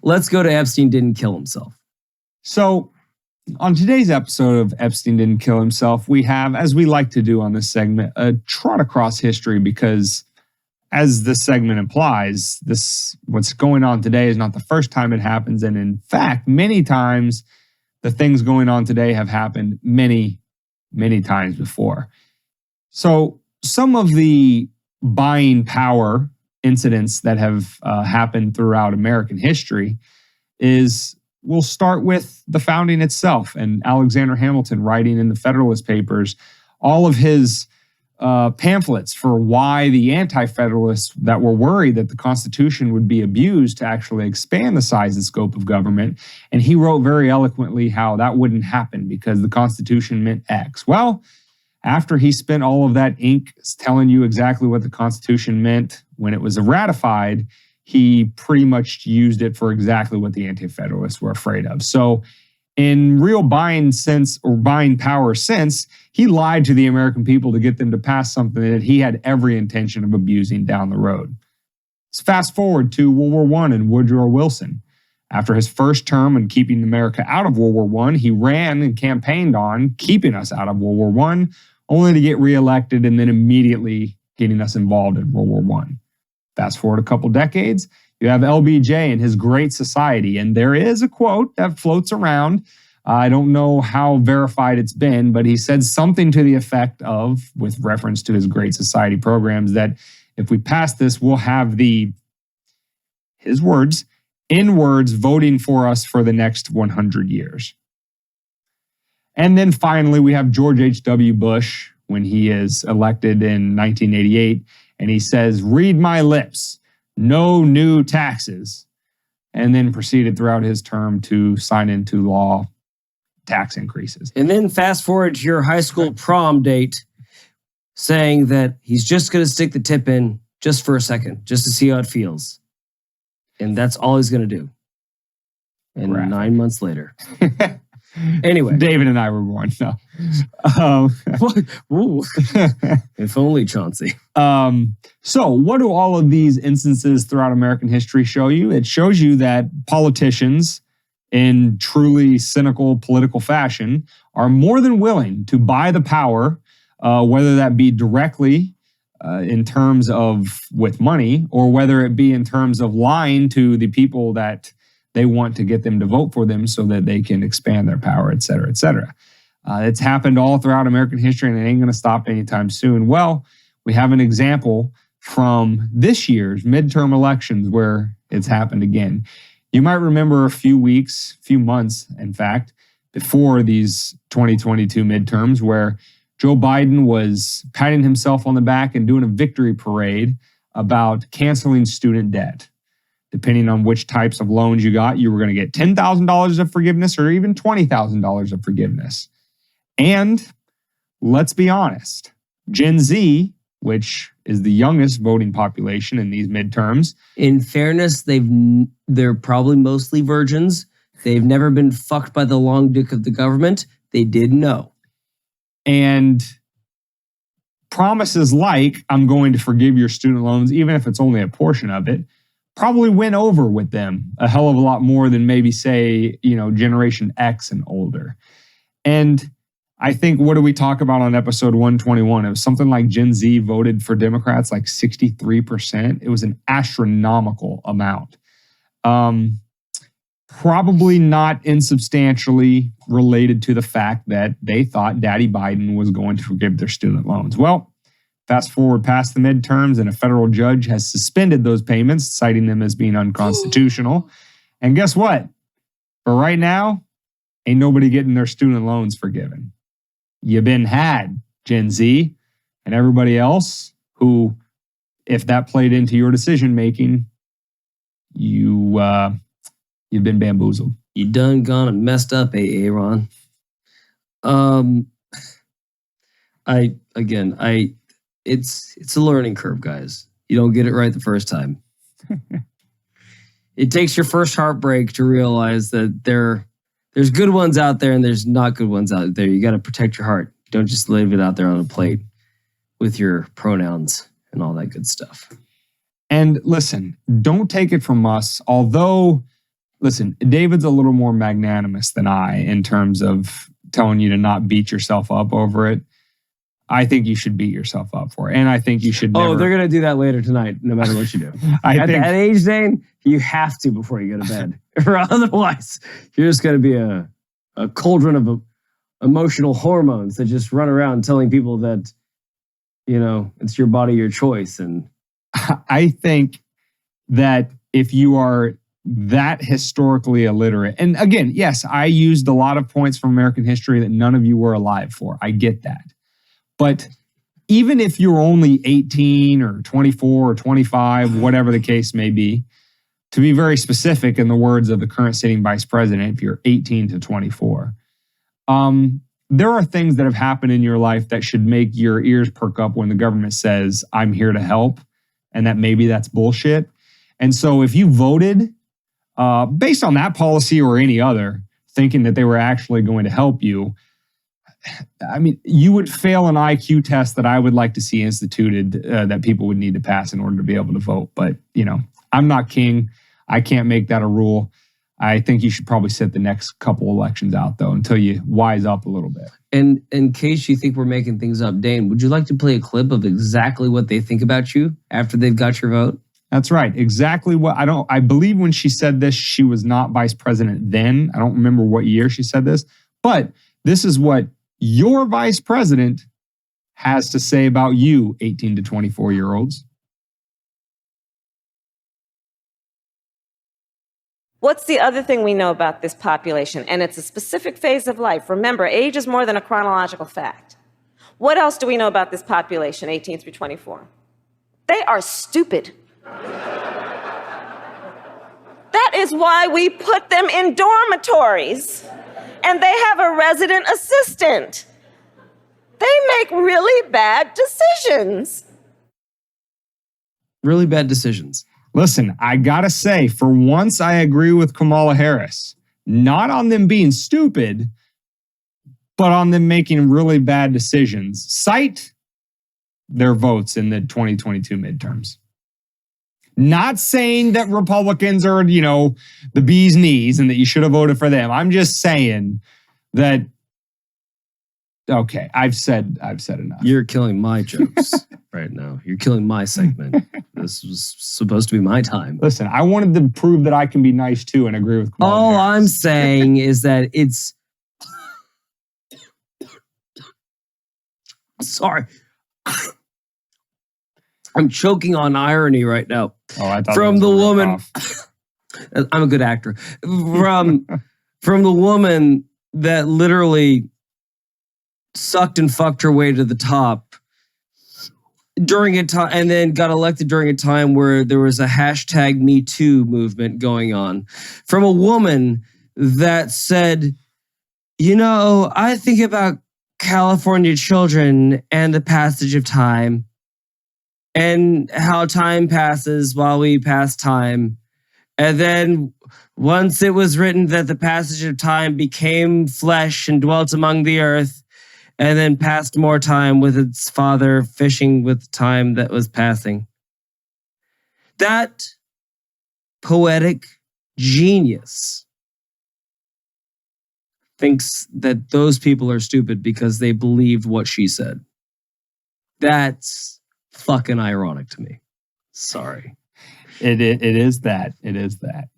let's go to Epstein didn't kill himself. So on today's episode of Epstein Didn't Kill Himself, we have, as we like to do on this segment, a trot across history because, as this segment implies, what's going on today is not the first time it happens. And in fact, many times the things going on today have happened many, many times before. So some of the buying power incidents that have happened throughout American history we'll start with the founding itself and Alexander Hamilton writing in the Federalist Papers all of his pamphlets for why the anti-federalists that were worried that the Constitution would be abused to actually expand the size and scope of government. And he wrote very eloquently how that wouldn't happen because the Constitution meant X. Well, after he spent all of that ink telling you exactly what the Constitution meant when it was ratified, he pretty much used it for exactly what the anti-federalists were afraid of. So in real buying sense or buying power sense, he lied to the American people to get them to pass something that he had every intention of abusing down the road. Let's fast forward to World War I and Woodrow Wilson. After his first term and keeping America out of World War I, he ran and campaigned on keeping us out of World War I, only to get reelected and then immediately getting us involved in World War I. Fast forward a couple decades, you have LBJ and his Great Society. And there is a quote that floats around. I don't know how verified it's been, but he said something to the effect of, with reference to his Great Society programs, that if we pass this, we'll have his words, inwards voting for us for the next 100 years. And then finally, we have George H.W. Bush when he is elected in 1988. And he says, read my lips, no new taxes. And then proceeded throughout his term to sign into law tax increases. And then fast forward to your high school prom date saying that he's just going to stick the tip in just for a second, just to see how it feels. And that's all he's going to do. And 9 months later. Anyway. David and I were born. No. If only, Chauncey. So what do all of these instances throughout American history show you? It shows you that politicians, in truly cynical political fashion, are more than willing to buy the power, whether that be directly in terms of with money, or whether it be in terms of lying to the people that they want to get them to vote for them so that they can expand their power, et cetera, et cetera. It's happened all throughout American history, and it ain't going to stop anytime soon. Well, we have an example from this year's midterm elections where it's happened again. You might remember a few months, in fact, before these 2022 midterms where Joe Biden was patting himself on the back and doing a victory parade about canceling student debt. Depending on which types of loans you got, you were going to get $10,000 of forgiveness or even $20,000 of forgiveness. And let's be honest, Gen Z, which is the youngest voting population in these midterms. In fairness, they're probably mostly virgins. They've never been fucked by the long dick of the government. They didn't know. And promises like, I'm going to forgive your student loans, even if it's only a portion of it, probably went over with them a hell of a lot more than maybe, say, Generation X and older. And I think, what do we talk about on episode 121? It was something like Gen Z voted for Democrats like 63%. It was an astronomical amount. Probably not insubstantially related to the fact that they thought Daddy Biden was going to forgive their student loans. Well, fast forward past the midterms, and a federal judge has suspended those payments, citing them as being unconstitutional. And guess what? For right now, ain't nobody getting their student loans forgiven. You been had, Gen Z, and everybody else who, if that played into your decision making, you've been bamboozled. You done gone and messed up, Aaron. It's a learning curve, guys. You don't get it right the first time. It takes your first heartbreak to realize that there's good ones out there and there's not good ones out there. You got to protect your heart. Don't just leave it out there on a plate with your pronouns and all that good stuff. And listen, don't take it from us. Although listen, David's a little more magnanimous than I in terms of telling you to not beat yourself up over it. I think you should beat yourself up for it. And I think you should never... Oh, they're going to do that later tonight, no matter what you do. I At think that age, Dane, you have to before you go to bed. Or otherwise, you're just going to be a cauldron of emotional hormones that just run around telling people that, it's your body, your choice. And I think that if you are that historically illiterate, and again, yes, I used a lot of points from American history that none of you were alive for. I get that. But even if you're only 18 or 24 or 25, whatever the case may be, to be very specific in the words of the current sitting vice president, if you're 18 to 24, there are things that have happened in your life that should make your ears perk up when the government says, I'm here to help, and that maybe that's bullshit. And so if you voted based on that policy or any other, thinking that they were actually going to help you, I mean, you would fail an IQ test that I would like to see instituted that people would need to pass in order to be able to vote. But, I'm not king. I can't make that a rule. I think you should probably sit the next couple elections out, though, until you wise up a little bit. And in case you think we're making things up, Dane, would you like to play a clip of exactly what they think about you after they've got your vote? That's right. Exactly what I believe when she said this, she was not vice president then. I don't remember what year she said this, but this is what your vice president has to say about you, 18 to 24-year-olds. What's the other thing we know about this population? And it's a specific phase of life. Remember, age is more than a chronological fact. What else do we know about this population, 18 through 24? They are stupid. That is why we put them in dormitories. And they have a resident assistant. They make really bad decisions. Really bad decisions. Listen, I gotta say, for once I agree with Kamala Harris. Not on them being stupid, but on them making really bad decisions. Cite their votes in the 2022 midterms. Not saying that Republicans are, the bee's knees and that you should have voted for them. I'm just saying that, okay, I've said enough. You're killing my jokes right now. You're killing my segment. This was supposed to be my time. Listen, I wanted to prove that I can be nice too and agree with Kamala All Harris. I'm saying is that it's... Sorry. I'm choking on irony right now. Oh, I thought From that the was a woman... ripoff. I'm a good actor. From the woman that literally sucked and fucked her way to the top during a time, and then got elected during a time where there was a hashtag Me Too movement going on. From a woman that said, I think about California children and the passage of time and how time passes while we pass time. And then once it was written that the passage of time became flesh and dwelt among the earth, and then passed more time with its father fishing with time that was passing. That poetic genius thinks that those people are stupid because they believed what she said. That's fucking ironic to me. Sorry. It is that. It is that.